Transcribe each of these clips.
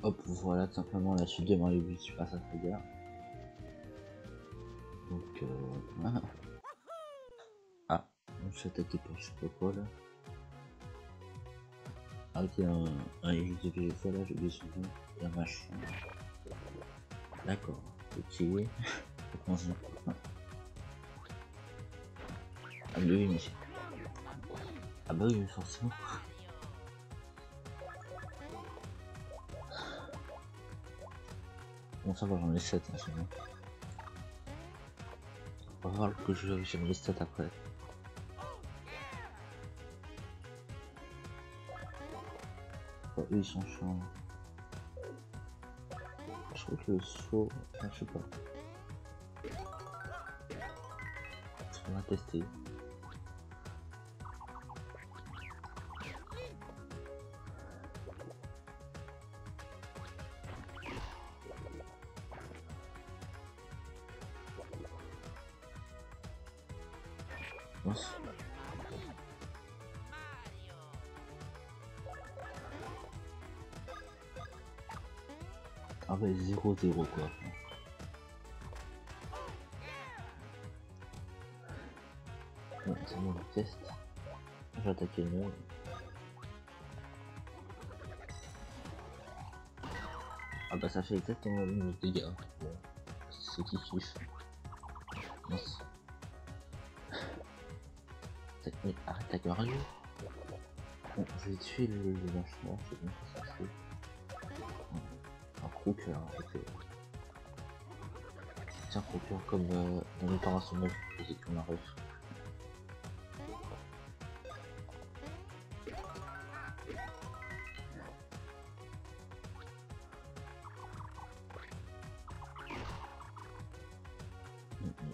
Hop, voilà tout simplement la suite de Mario 8 Super Saga. Donc voilà. Ah, on se fait attaquer par je sais pas quoi là. Ah ok, un Eric de PGC là, j'ai oublié son nom. Et un machin. D'accord, ok. Ah mais oui, mais ah bah oui, mais forcément. Bon ça va, j'en ai 7 en ce moment. On va voir que j'en ai 7 après. Eux ils sont chiants. Je trouve que le saut, enfin, je sais pas. On va tester. Mince. Ah bah 0-0 quoi. Bon, c'est bon, le test. J'ai attaqué le mur. Ah bah ça fait exactement le même dégâts. Bon, c'est qui kiffe. Mince. Mais arrête avec Mario. Bon, je vais tuer le machin, c'est bon, ça c'est. Un crook là, ok. Tiens, croqueur comme dans les parents sont et qu'on arrive.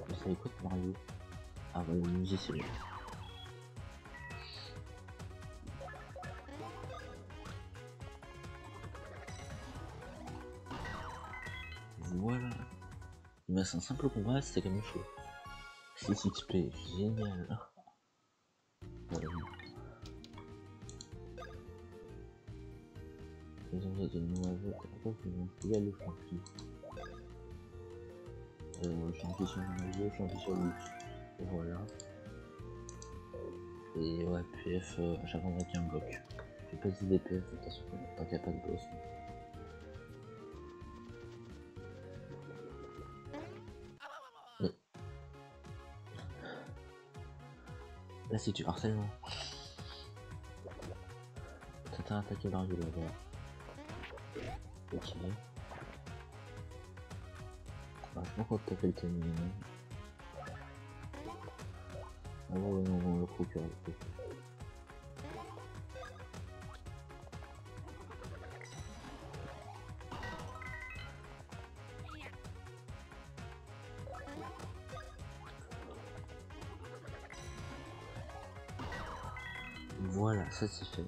Vous savez quoi de Mario? Ah bah le musée c'est lui. Voilà. Mais c'est un simple combat, c'était comme il faut. 6 XP, génial. Ils ont des noiseaux, pourquoi ils vont plier le champi. Champi sur un oiseau, champi sur lui. Et voilà. Et ouais, PF, à chaque fois on qu'il y a un bloc. J'ai pas dit DPF, de toute façon, tant qu'il n'y a pas de boss. Mais... là c'est du harcèlement. T'as attaqué Mario là-bas. Ok. Franchement quand t'as fait le timing. Ah ouais non, non le croqueur, le croqueur. Voilà, ça c'est fait.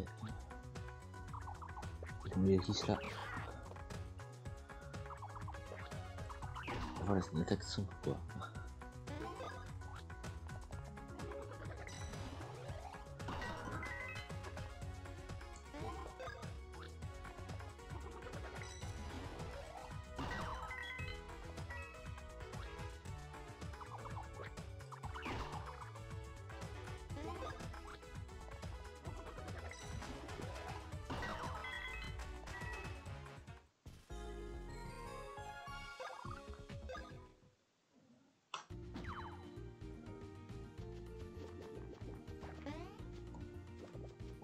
On met les là. Voilà, c'est une attaque simple quoi.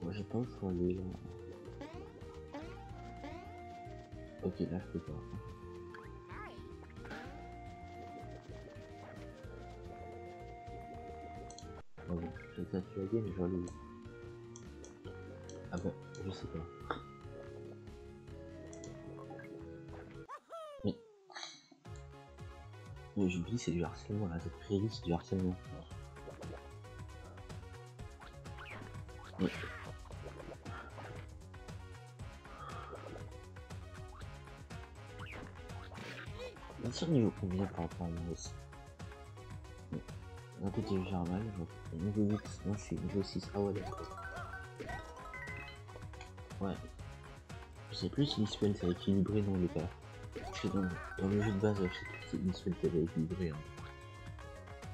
Moi j'ai pas où faut aller là. Ok là je peux pas. Ah bon, j'ai peut-être la game mais je vais aller où? Ah bah, je sais pas. Mais j'oublie c'est du harcèlement là, cette prairie c'est du harcèlement. Ouais. Bien sûr niveau combien par rapport à moi aussi. D'un côté j'ai un mal, niveau 8, moi je suis niveau 6, ah ouais d'accord. Ouais. Je sais plus si l'Ispen c'est équilibré, non, il est pas. Parce que dans le jeu de base, je sais plus si l'Ispen était équilibré. Hein.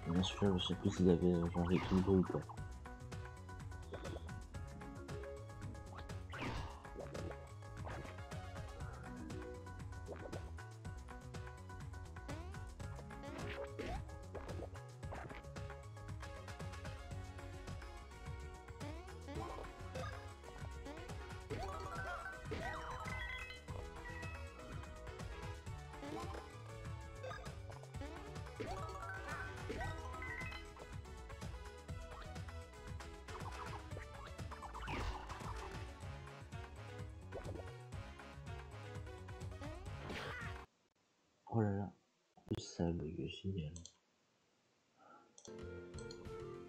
Et dans celui-là, je sais plus s'il avait genre équilibré ou pas. Oh là là, ça bug, génial.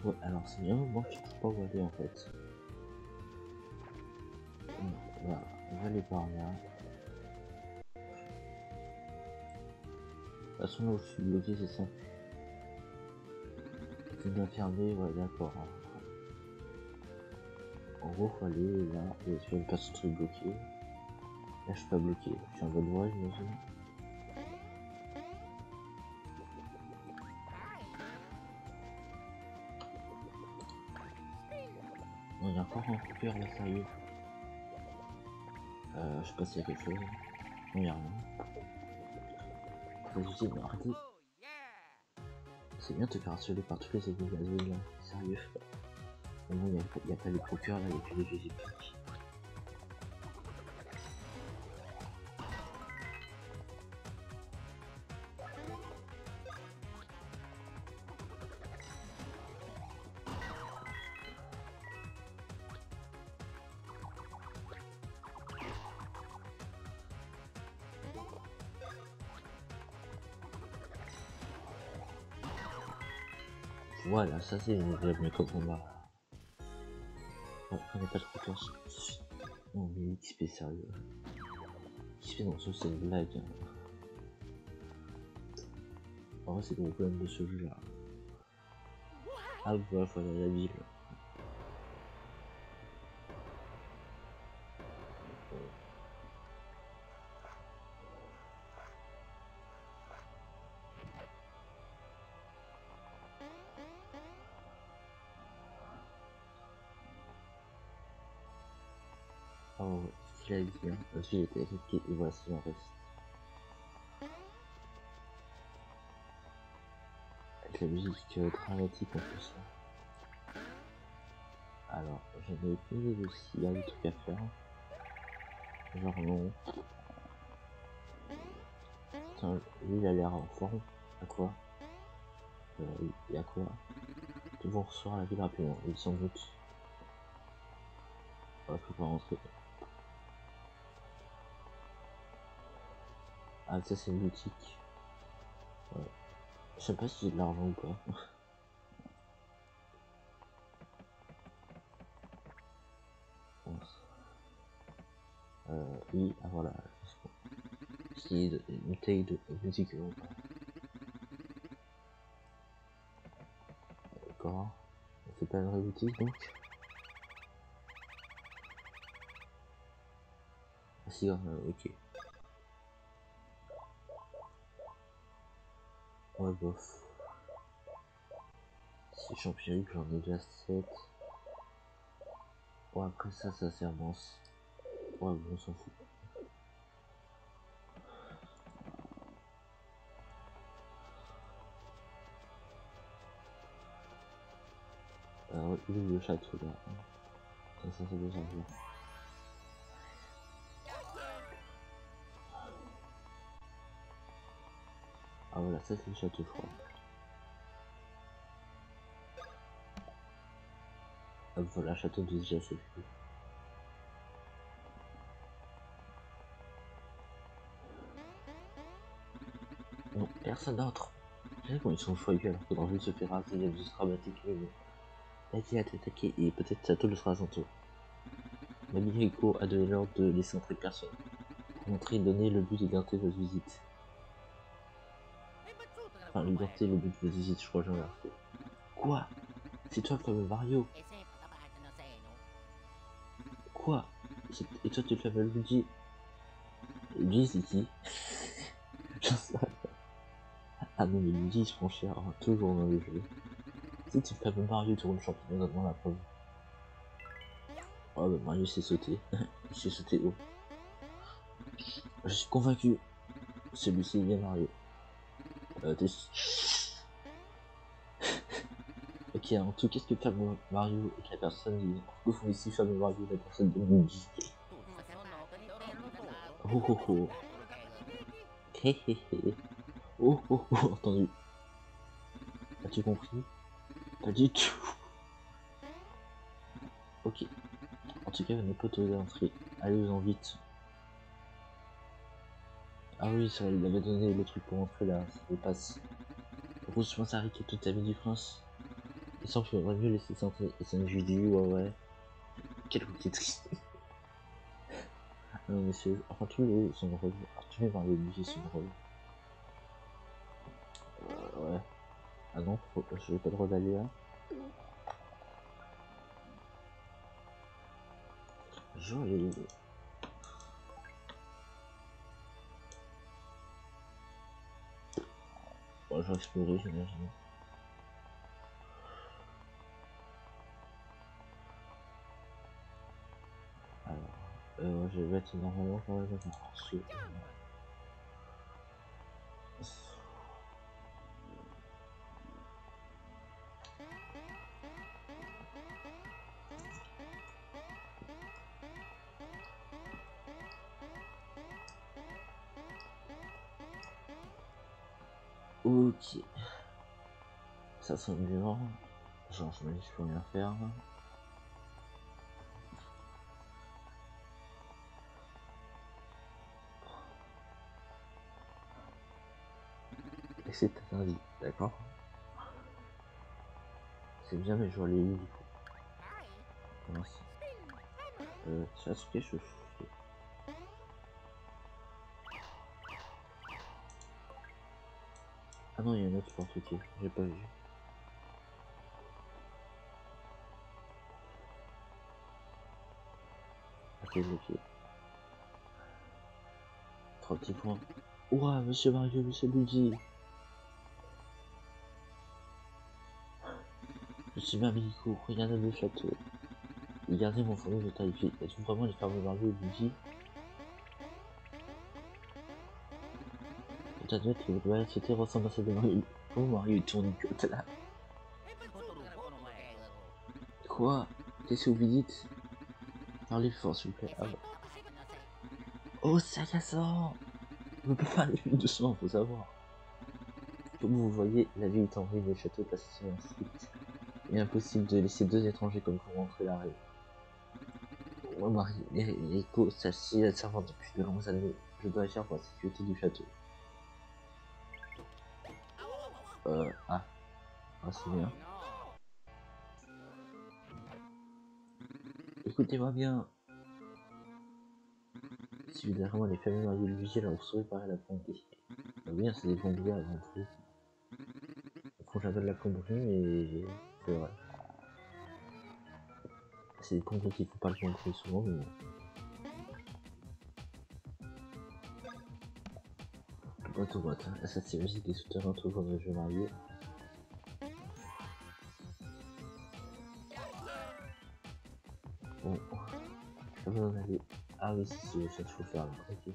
Ouais, alors c'est bien, moi je trouve pas où aller en fait. On va aller par là. De toute façon là où je suis bloqué c'est ça. C'est bien fermé, ouais d'accord. En gros faut aller là, et sur une personne qui est bloquée. Là je suis pas bloqué, je suis en bonne voie j'imagine. Il y a encore un coupeur là, sérieux. Je sais pas s'il y a quelque chose. Non, y'a rien. Vas-y, mais arrêtez. C'est bien de te faire harceler par tous les ennemis gazouilles là, sérieux. Au moins y'a pas les procureurs là, y'a que les VG piques. Voilà, ça c'est une mieux comme combat. Ouais, on n'est pas trop temps. Non mais XP sérieux. XP dans ce c'est une blague. Hein. En vrai c'est le gros problème de ce jeu là. Ah voilà, faut aller à la ville. Oh, ce qu'il a dit, hein. La ville était attaquée et voici en reste. Avec la musique dramatique en plus. Hein. Alors, j'en ai aucune idée s'il y a des trucs à faire. Genre non. Putain, lui il a l'air en forme. À quoi oui, et à quoi devons recevoir la ville rapidement, il sans doute. Voilà, faut pas rentrer. Ah, ça c'est une boutique. Ouais. Je sais pas si j'ai de l'argent ou pas. Oui, ah voilà. C'est une bouteille de musique. D'accord. C'est pas une vraie boutique donc. Ah si, ok. Ouais, bof. Si champion, j'en ai déjà 7. Bon, après ça s'avance. Ouais, bon, on s'en fout. Alors, il est le château là. Ça c'est déjà bien. Ah voilà, ça c'est le château, je crois. Ah voilà, château de GSF. Non, personne d'autre. Je sais comment ils sont choyés alors que dans le jeu se fait raser, il y a du dramatique, mais bon. Vas-y, à t'attaquer et peut-être château le sera à son tour. Mamie Rico a donné l'ordre de laisser entrer personne. Pour entrer et donner le but de garantir votre visite. Enfin, liberté, le but de votre visite, je crois que j'ai inversé. Quoi? C'est toi le fameux Mario? Quoi? Et toi tu le fameux Luigi? Luigi, c'est qui? J'en sais rien. Ah non, mais Luigi, il se prend cher, hein, toujours dans le jeu. Si tu fais même Mario, tourne le championnat, donne-moi la preuve. Oh bah Mario s'est sauté. Il s'est sauté haut. Je suis convaincu. Celui-ci vient Mario. Ok, en tout, qu'est-ce que Fable Mario et la personne dit? Que font ici Fable Mario et la personne de Luigi? Oh oh oh. Hé hé hé. Oh oh oh, entendu. As-tu compris? Pas du tout. Ok. En tout cas, on n'est pas autorisé à entrer. Allez-en vite. Ah oui, c'est vrai, il avait donné le truc pour entrer là, ça passe. Rose Mansari qui est toute amie du prince. Il semble qu'il faudrait mieux laisser entrer. Et c'est un individu, ouais. Quelle coquetterie. Non, monsieur. Enfin, tous les sont drôles. Tous les Mario Luigi sont drôles. Ouais. Ah non, je n'ai pas le droit d'aller là. Joli. Bon, je vais explorer, j'imagine. Alors, je vais être normalement quand même un morceau. Ok. Ça sonne dur. Genre, je me dis, je peux rien faire. Et c'est interdit, d'accord? C'est bien, mais je dois aller où du coup? Mince. Ça se cache, je fais. Ah non, il y a une autre porte, ok, j'ai pas vu. Ok, ok. 3 petits points. Ouah, monsieur Mario, monsieur Luigi. Je suis Mamiko, regardez le château. Regardez mon fourneau de taille. Êtes-vous vraiment les frères Mario et Luigi? Faut admettre que votre variété ressemble à celle de Mario. Comment Mario est tournicote là? Quoi? Qu'est-ce que vous dites? Parlez fort s'il vous plaît. Ah bah. Oh, c'est agaçant! On ne peut pas parler plus doucement, faut savoir. Comme vous voyez, la ville est en ruine et le château est placé sur un strict. Il est impossible de laisser 2 étrangers comme vous rentrer la rue. Moi, Marie, Rico, celle-ci est servante depuis de longues années. Je dois agir pour la sécurité du château. Ah, c'est bien. Écoutez-moi bien. Si vous derrière moi les familles Mario et Luigi, alors vous saurez parer la plomberie. Ah oui, c'est des plombiers avant tout. Ils font jamais de la plomberie, mais c'est vrai. C'est des plombiers qui font pas le plomberie souvent, mais boîte aux boîtes. Assassin's musique des souterrains toujours dans le jeu Mario. Bon, pas besoin d'aller. Ah oui, c'est ça qu'il faut faire là. Ok.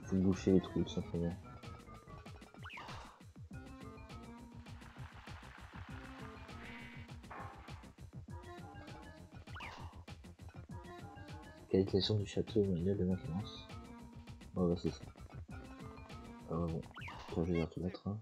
Faut boucher les trous tout simplement. Qualification du château manuel de maintenance. Oh bah c'est ça. Bon, toi je vais dire tout mettre. Hein.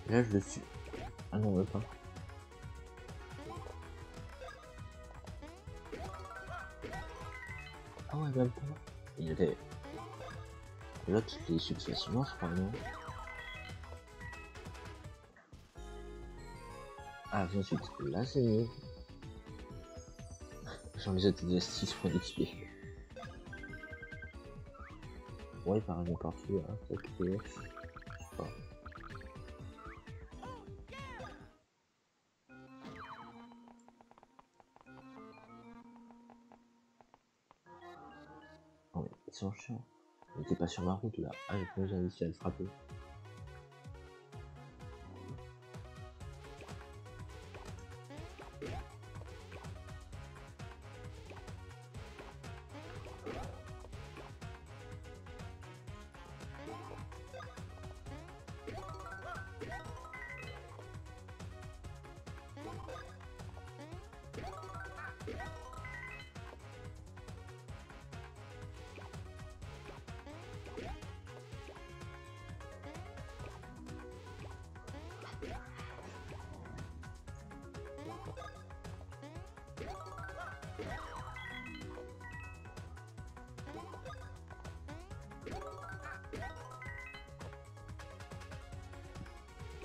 Là je le suis. Ah non, on veut pas. Ah ouais, même pas. Il y avait... L'autre, il est issu de facilement, je crois, non? Ah, bien ensuite, là c'est mieux. J'ai envie de te 6 points d'XP. Ouais, il paraît partout là, peut-être que... Je sais pas. Oh, mais ils sont chiants. Il était pas sur ma route là. Ah, j'ai réussi à le frapper.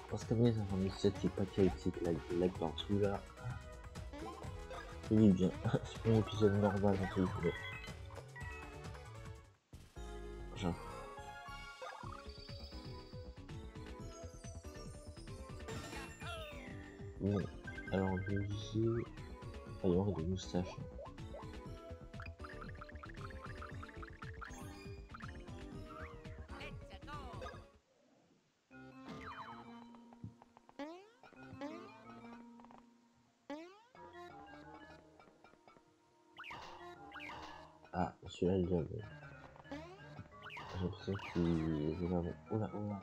Parce que mes informations c'est pas chaotique, lag partout là. Il est bien. C'est pas un épisode normal entre guillemets. Genre. Bon. Alors je disais. Il va y avoir des moustaches. Ah, celui-là il j'avais. J'ai l'impression qu'il va. Oula, oula.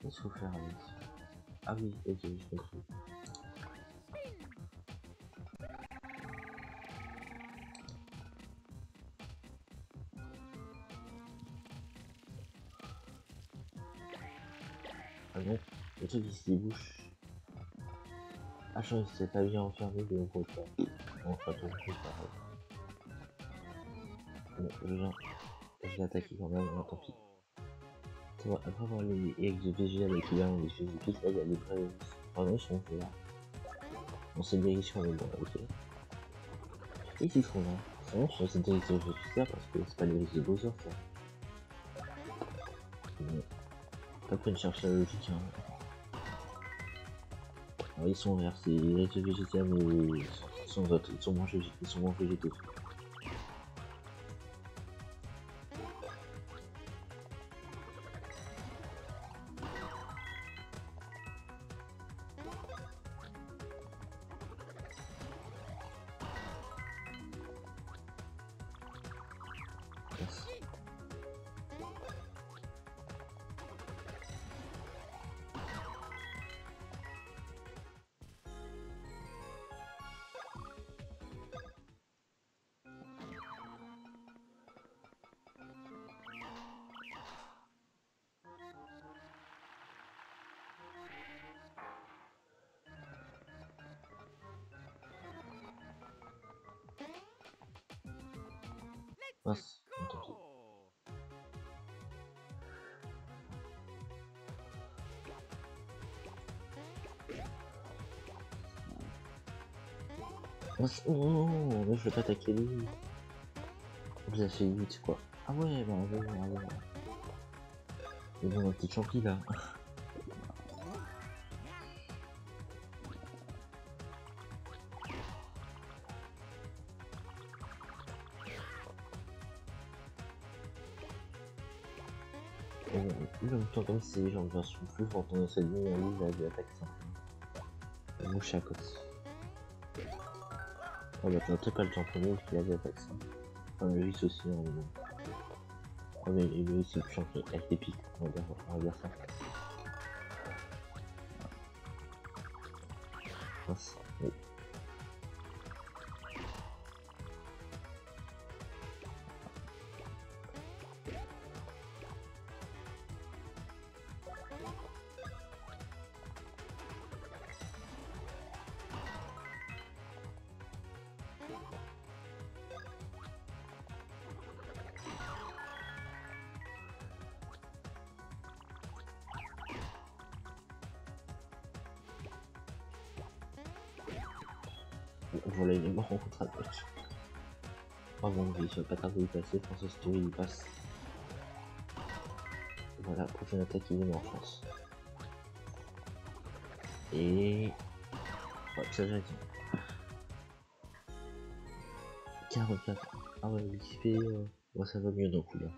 Qu'est-ce qu'il faut faire avec ça? Ah oui, ok, j'ai compris. Ah non, le truc il se débouche. Ah, je sais pas bien enfermé de l'autre côté. Bon, pas trop plus pareil. Bon, je vais attaquer quand même, hein, tant pis. Ça va, après avoir les eggs de VG avec les les physiques, là il y a les vrais. Pardon, ils sont là. On sait direction, mais bon, ok. Et ils sont là. C'est bon, sur cette direction, je vais tout faire parce que c'est pas les risques de Bowser, ça. Bon. Pas peine de chercher la logique, hein. Alors, ils sont verts, c'est les eggs de végétal, mais ils sont moins végétaux. Mince, tant pis. Mince, oh non, mais je vais pas attaquer lui. Vous avez fait 8 quoi. Ah ouais, bah ouais, ouais. Mais bon, un petit champi là. Bon, lui en même temps, comme c'est genre version plus forte dans cette ligne, lui il a de l'attaque simple. La mouche à côté. Ah bah t'as peut-être pas le temps premier qu'il a de l'attaque simple. Enfin le 8 aussi en gros. Oh mais il est aussi puissant avec les pics, on va dire ça. Mince, oui. Voilà, il est mort en contre-attaque. Oh mon dieu, je vais pas tarder de passer, François Story il passe. Voilà, prochaine attaque il est mort je pense. Et... Ouais, ça j'ai dit. 44. Ah ouais, il fait... Bon, ça va mieux d'un coup là.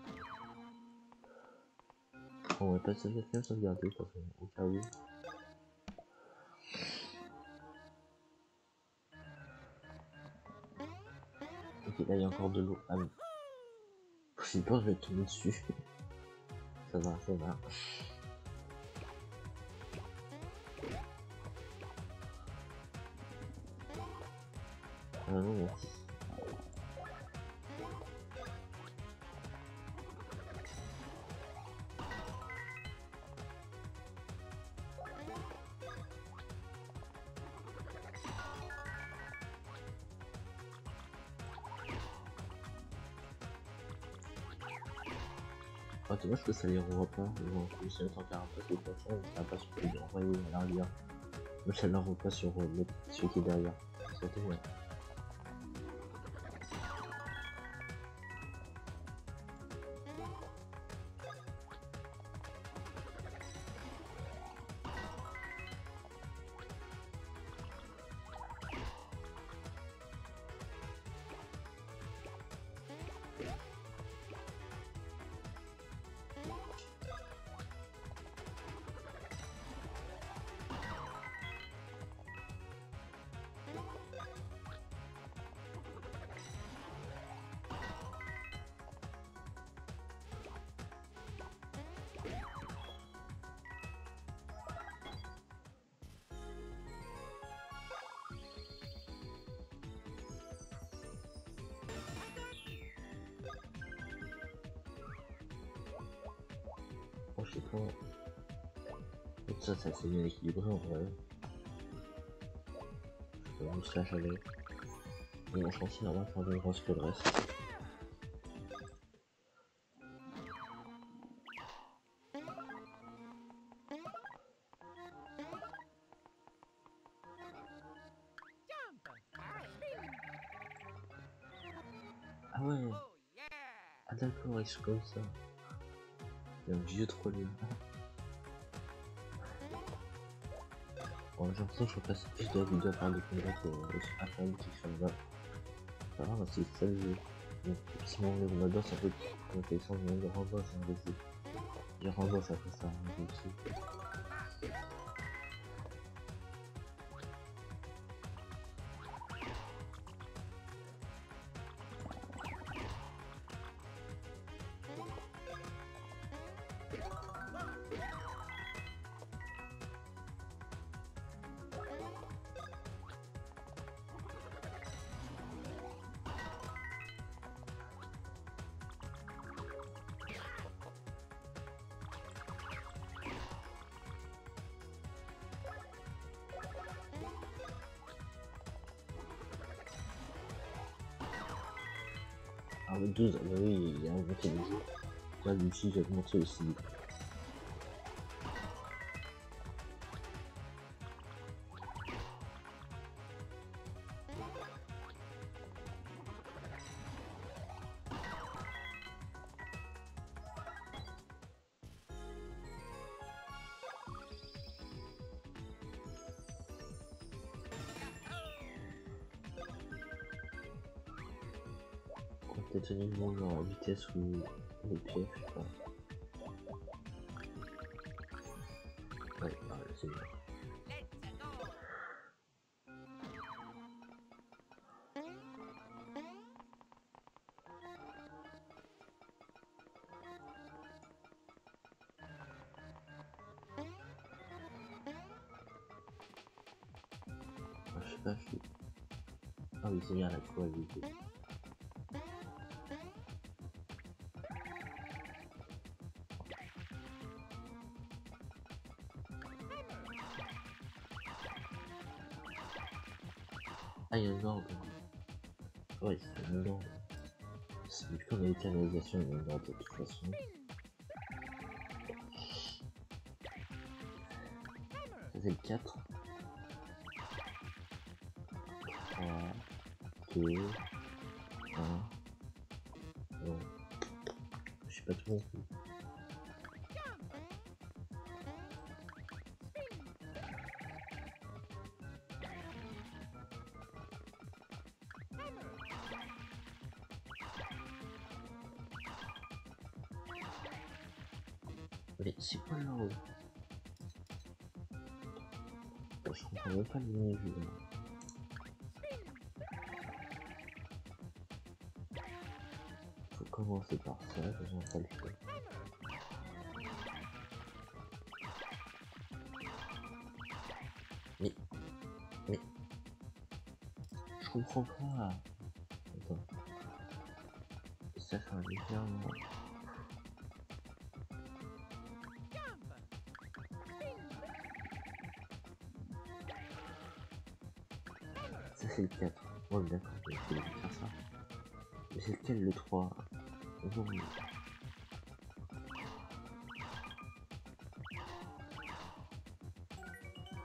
On va pas se faire sauvegarder parce qu'au cas où. Ok, là il y a encore de l'eau. Ah oui. J'ai peur, je vais tomber dessus. Ça va, ça va. Ah non, merci. Ah, tu vois, je peux ça les revoit pas. Ils vont se mettre en carapace de toute façon, ça va pas se peut envoyer à l'arrière. Mais ça ne l'envoie pas sur celui qui est derrière. Ça te bien. Bon, je sais pas. Et ça c'est bien équilibré en vrai. Je peux juste lâcher avec. Et je pense qu'il va faire de grosses que le reste. Ah ouais. Ah d'accord, ils sont comme ça. Il y a un vieux troll là. Bon, j'ai l'impression que je repasse plus de vidéos à faire des combats que sur informatique sur le bas. Ça va, c'est ça le jeu. Donc, effectivement, le combat boss, un peu intéressant, mais le renvoi, c'est un récit. Le renvoi, ça fait ça, un récit. Ah, le 12, bah oui, il a augmenté le jeu. Là, Lucie, j'ai augmenté aussi. On va peut-être tenir le monde genre la vitesse ou les pieds, je sais pas. Ouais, ah, c'est bien. pas fou. Ah oui, c'est bien la qualité. Ah, il y a un ordre. Ouais, c'est un ordre. Vu qu'on a été à la réalisation, il y a un ordre de toute façon. Ça c'est le 4. 3, 2, 1. Non. Je sais pas tout non plus. Mais c'est quoi l'ordre? Je comprends même pas le niveau. Faut commencer par ça, j'en pas le faire. Mais, je comprends pas. Attends. Ça fait un légèrement. Ça c'est le 4. Oh d'accord, je vais faire ça. Mais c'est lequel le 3? Non, mais...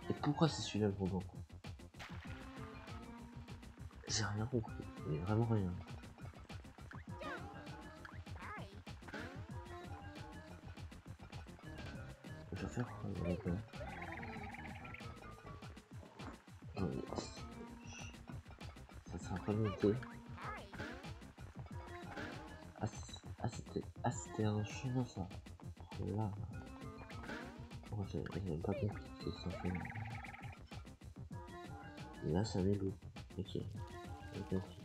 Et pourquoi c'est celui-là le rebond? J'ai rien compris, mais vraiment rien. Je vais faire quoi là-dedans? Ça sera pas monté. Ah c'était un chemin ça. Là. Oh, j'avais pas compris que c'est simplement. Et là ça met l'eau. Ok. J'ai compris.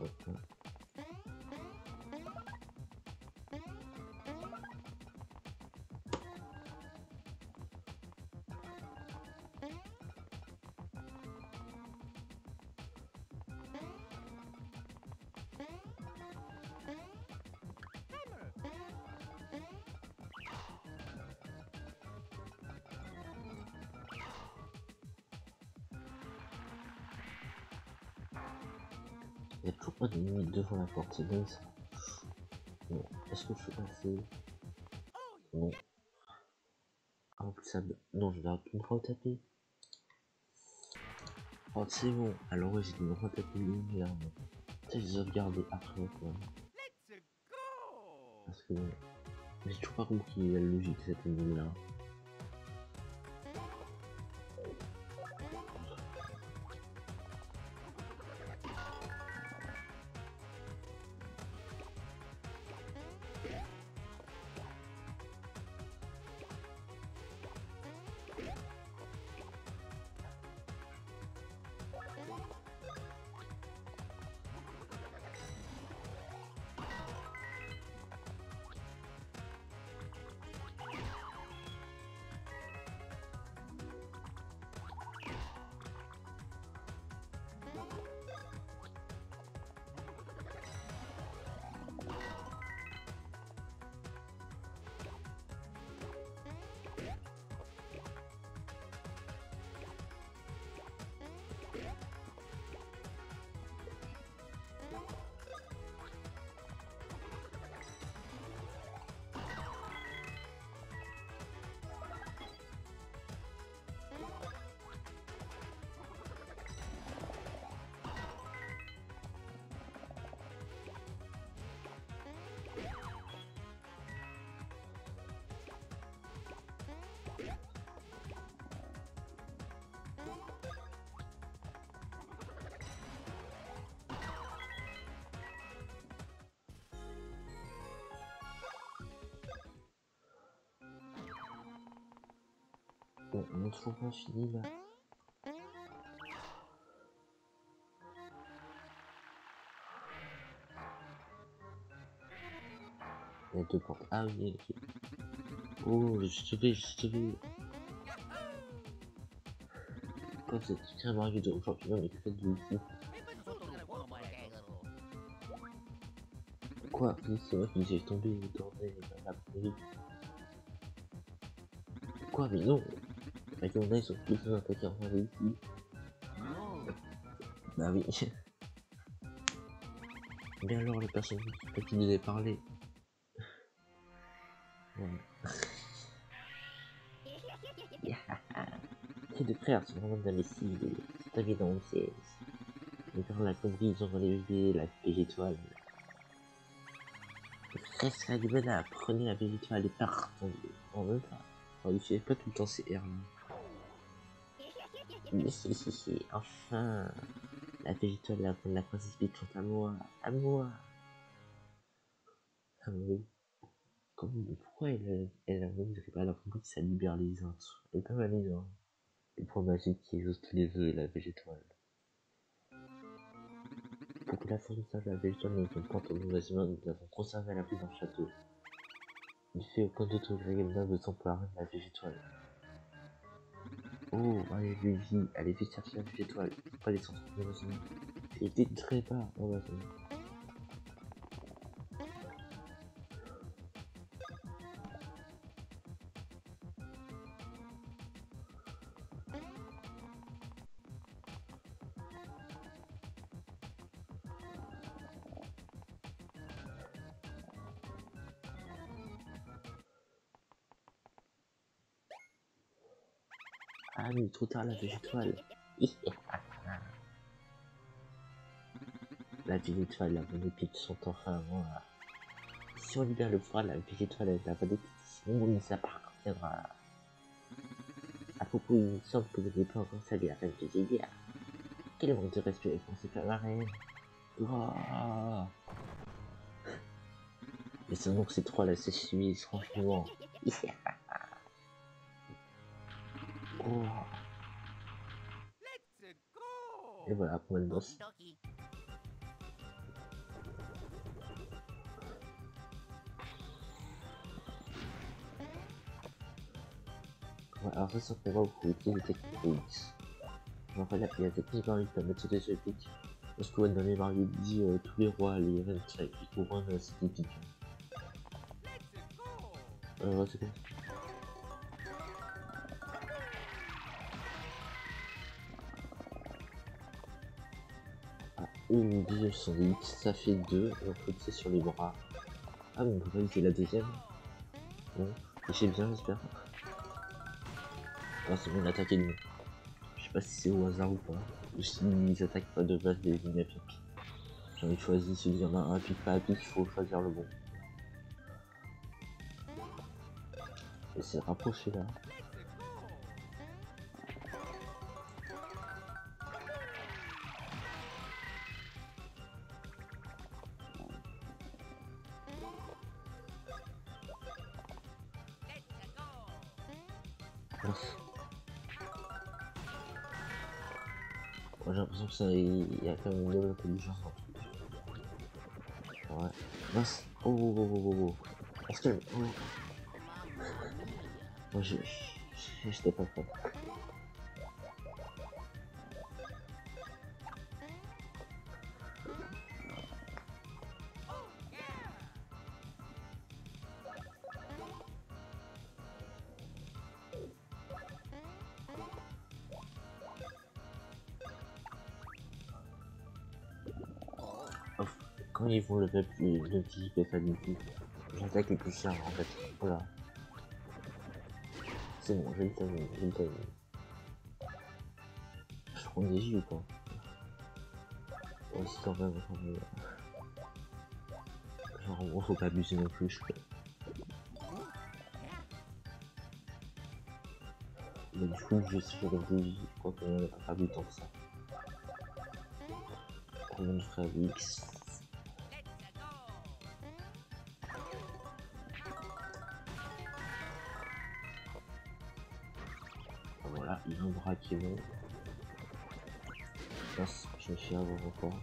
Hop. Il y a toujours pas de limite devant la porte, c'est bon ça. Non. Est-ce que je peux passer? Non. Ah, en plus ça... Non, je vais une fois taper. Oh, c'est bon. Alors ouais, j'ai dû me retaper une là. Ça, j'ai sauvegardé après quoi. Parce que j'ai toujours pas compris la logique de cette ligne là. Bon, on a toujours pas fini là. Il y a deux portes. Ah oui, ok. Oh, je te vais. Quoi, c'est un Mario de championnat, mais que de fou. Quoi, c'est moi qui j'ai tombé et tourné la première. Quoi, mais non. Avec mon œil sur plus un attaquer en vrai ici. Bah oui. Mais alors, le personnage qui nous avait parlé. Ouais. Ces deux frères sont vraiment imbéciles. C'est arrivé dans le siège. Les parents l'a compris, ils ont relevé la végétoile. Les frères serait du bonheur, prenez la végétoile et partons. En même temps. On n'utilisait pas tout le temps ces R là. Mais si, enfin. La végétoile, la princesse Peach sont à moi. À moi. Ah oui. Pourquoi elle a même pas la compris que ça libère les uns. Elle est pas mal les uns. Le point magique qui exauce tous les vœux et la végétoile. Pour que la fournissage de la végétoile ne tombe pas en mauvaise main, nous avons conservé la pluie dans le château. Du fait aucun autre agréable ne s'empare de la végétoile. Oh, allez vite chercher la végétoile. Faut pas descendre malheureusement. Il était très bas. Oh, ouais, ah, mais trop tard la végétoile. La végétoile, la bonne épée sont enfin à moi. Si on libère le pouvoir, la végétoile et la bonne épée, sinon on nous appartiendra. À propos, il me semble que vous n'avez pas encore salué la reine de Zélia. Quel manque de respect pour cette femme reine. Oh. Mais ce nom c'est trop la sécheuse, franchement. Oh. Et voilà, pour le boss. Ouais, alors ça, pour voir où vous utilisez les techniques de X. Genre, il y a des techniques Mario qui permettent de sauter sur les pics. Parce que ouais, dans les Mario dit tous les rois, les reines, avec les couronnes, c'est des pics. Ouais, c'est bon. Ah, une bille sur les X, ça fait 2, et on peut tirer sur les bras. Ah, mais on peut pas utiliser la deuxième. Bon, et j'ai bien, j'espère. Ah, c'est bon, l'attaque ennemie. Je sais pas si c'est au hasard ou pas, ou s'ils attaquent pas de base des ennemis à pic. J'en ai choisi celui qui en a un pic, pas à pic, il faut choisir le bon. Et c'est rapproché là. Moi, j'ai l'impression que ça, il y a quand même une nouvelle intelligence dans le truc. Ouais. Mince. Oh. Est-ce que... Oh. Moi, j'étais pas prêt. Quand ils vont le petit fatality, j'attaque les plus chers en fait. Voilà. C'est bon, j'ai le timing. Je prends des J ou pas? Ouais, si quand même, genre, en gros, faut pas abuser non plus, je crois. Mais du coup, je suis sur des J, je crois qu'on n'a pas perdu tant que ça. Combien de frères X? Voilà, il y a un bras qui est bon. Je me suis avoir encore.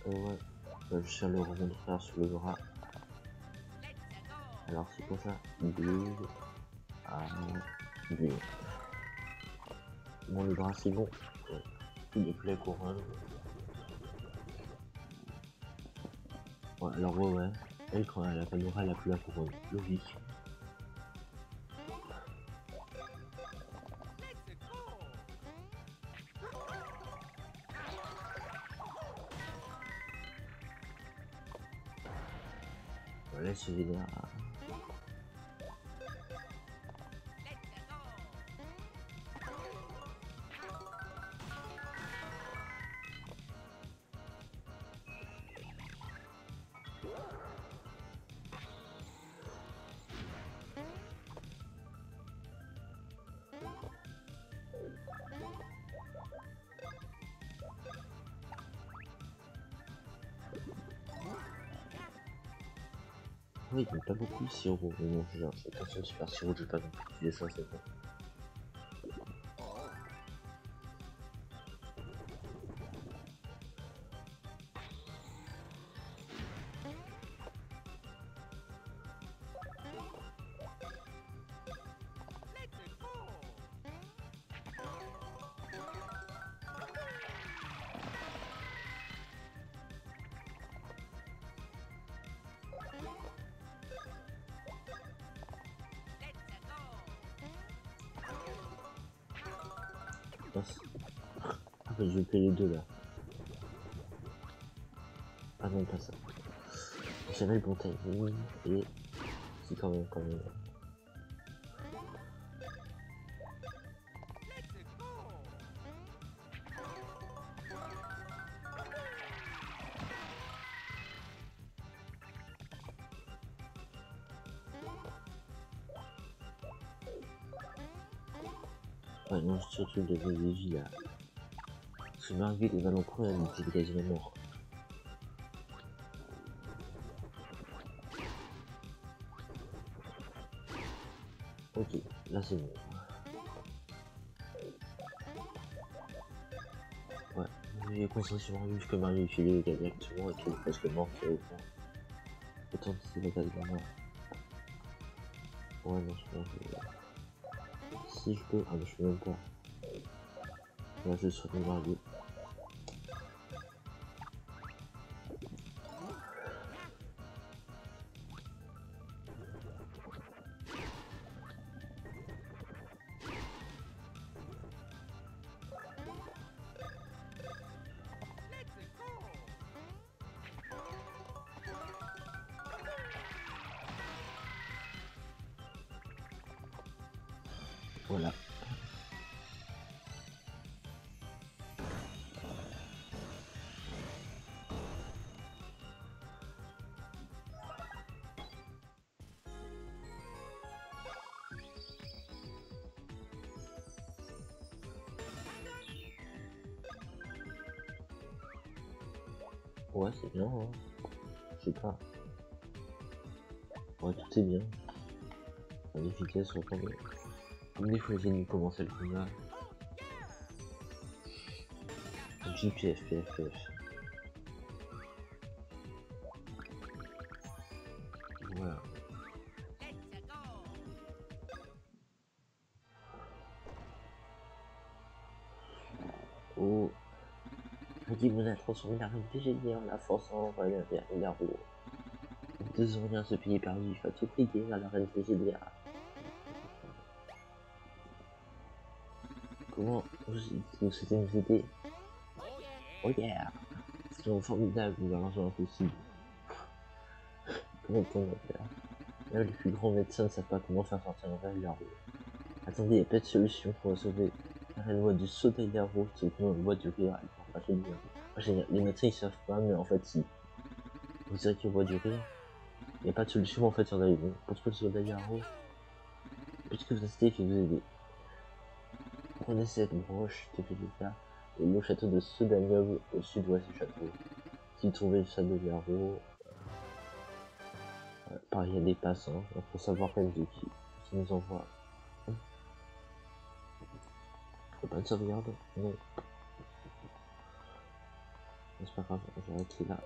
Ouais. Bah, je tiens le rond frère sur le bras. Alors c'est pour ça. Bouge. Ah. Bouge. Bon, le bras c'est bon. Ouais. Il est plus la couronne. Ouais, alors ouais. Elle, quand elle a la caméra, elle a plus la couronne. Logique. Voilà, celui-là. Oui, il n'y a pas beaucoup de sirop, mais bon, c'est pas sur le super sirop, je vais pas non plus utiliser ça, c'est bon. Ah bah je vais payer les deux là. Ah non, pas ça. J'avais le bon timing et si quand même. Ouais non, surtout le VVJ là. Parce que malgré les ballons pro, elle était quasiment mort. Ok, là c'est bon. Ouais, j'ai concentration vu que Mario filé gagne actuellement et qu'il est presque mort, c'est autant. Autant que c'est la gagne mort. Ouais, non, je pense que... Si je peux... Ah, mais je peux même pas. Là, je suis sur le Mario. Voilà. Ouais, c'est bien, hein. Je sais pas. Ouais, tout est bien. En efficace, on prend. Comme des fois, j'ai dû commencer le combat. PF. Voilà. Oh. Reggie vous a transformé la reine PGD en la force en envoyant la roue. 2 ans ce pays perdu, il faut tout prier à la reine PGD. Comment vous souhaitez nous aider? Oh yeah! C'est vraiment formidable, nous allons jouer impossible. Comment on va faire? Là, les plus grands médecins ne savent pas comment faire sortir la reine de la roue. Attendez, il n'y a pas de solution pour sauver la reine voie du sauter de la roue, c'est comment on voit du rire, elle peut pas génial. Les médecins ils savent pas, mais en fait, si. Vous direz qu'ils voient du rire. Il n'y a pas de solution en fait sur la une. Pour trouver le sauter de la roue, puisque vous incitez qui vous aider. Prenez cette broche de Félika et le château de Sodanium au sud-ouest du château. Si trouvez le château de Yarrow, par il y a des passants, il faut savoir quand même qui nous envoie. Faut pas de sauvegarde? Non. C'est pas grave, on va arrêter là.